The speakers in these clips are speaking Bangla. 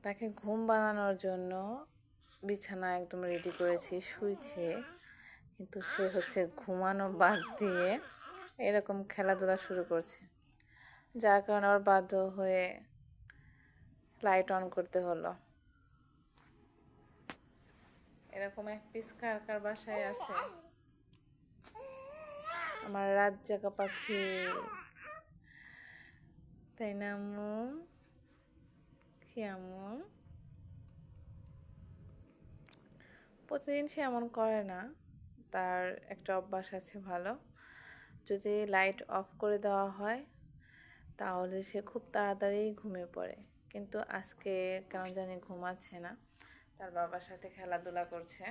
তাকে ঘুম বানানোর জন্য বিছানা একদম রেডি করেছি, শুয়েছে, কিন্তু সে হচ্ছে ঘুমানো বাদ দিয়ে এরকম খেলাধুলা শুরু করছে, যার কারণে ওর বাধ্য হয়ে লাইট অন করতে হলো। এরকম এক পিস কার কার বাসায় আছে? আমার রাত জাগা পাখি, তাই না আম্মু? কি আম্মু? প্রতিদিন সে এমন করে না, তার একটা অভ্যাস আছে ভালো। যদি লাইট অফ করে দেওয়া হয় তাহলে সে খুব তাড়াতাড়ি ঘুমিয়ে পড়ে, কিন্তু আজকে কেন জানি ঘুমাচ্ছে না, তার বাবার সাথে খেলাধুলা করছে।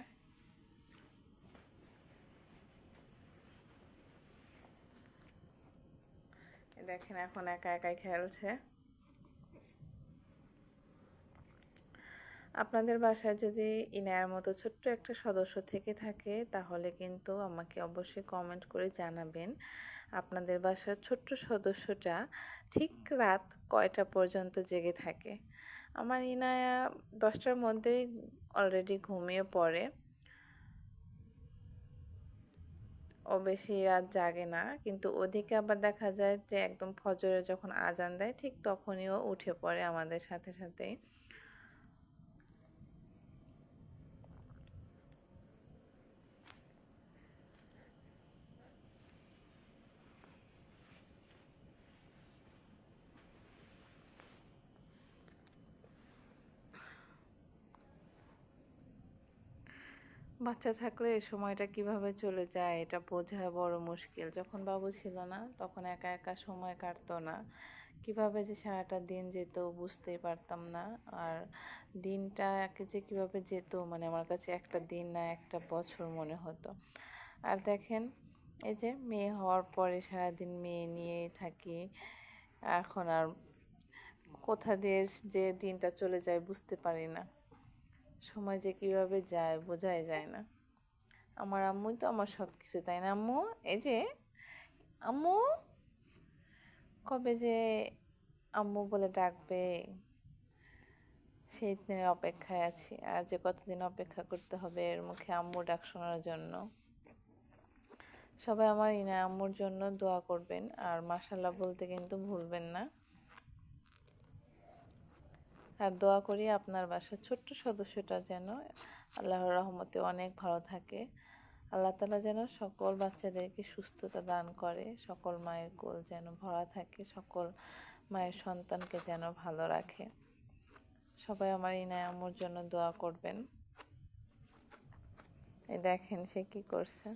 দেখেন এখন একা একাই খেলছে। আপনাদের বাসায় যদি ইনায়ার মতো ছোট্ট একটা সদস্য থেকে থাকে তাহলে কিন্তু আমাকে অবশ্যই কমেন্ট করে জানাবেন আপনাদের বাসার ছোট্ট সদস্যটা ঠিক রাত কয়টা পর্যন্ত জেগে থাকে। আমার ইনায়া 10টার মধ্যেই অলরেডি ঘুমিয়ে পড়ে, ও বেশি রাত জাগে না, কিন্তু ওদিকে আবার দেখা যায় যে একদম ফজরে যখন আজান দেয় ঠিক তখনই ও উঠে পড়ে আমাদের সাথে সাথেই। বাচ্চা থাকলে এই সময়টা কিভাবে চলে যায় এটা বোঝা বড় মুশকিল। যখন বাবু ছিল না তখন একা একা সময় কাটতো না, কিভাবে যে সারাটা দিন যেত বুঝতেই পারতাম না। আর দিনটা যে কিভাবে যেত মানে আমার কাছে একটা দিন না একটা বছর মনে হতো। আর দেখেন এই যে মেয়ে হওয়ার পরে সারাদিন মেয়ে নিয়েই থাকি, এখন আর কোথা দিয়ে যে দিনটা চলে যায় বুঝতে পারি না, সময় যে কিভাবে যায় বোঝাই যায় না। আমার আম্মুই তো আমার সব কিছু, তাই না আম্মু? এই যে আম্মু কবে যে আম্মু বলে ডাকবে সেই দিনের অপেক্ষায় আছি, আর যে কতদিন অপেক্ষা করতে হবে এর মুখে আম্মু ডাক শোনার জন্য। সবাই আমার ইনা আম্মুর জন্য দোয়া করবেন, আর মাশাল্লাহ বলতে কিন্তু ভুলবেন না। আর দোয়া করি আপনার বাসার ছোট্ট সদস্যটা যেন আল্লাহর রহমতে অনেক ভালো থাকে। আল্লাহ তাআলা যেন সকল বাচ্চাদেরকে সুস্থতা দান করে, সকল মায়ের কোল যেন ভরা থাকে, সকল মায়ের সন্তানকে যেন ভালো রাখে। সবাই আমার ইনায়া আম্মুর জন্য দোয়া করবেন। এই দেখেন সে কি করছে।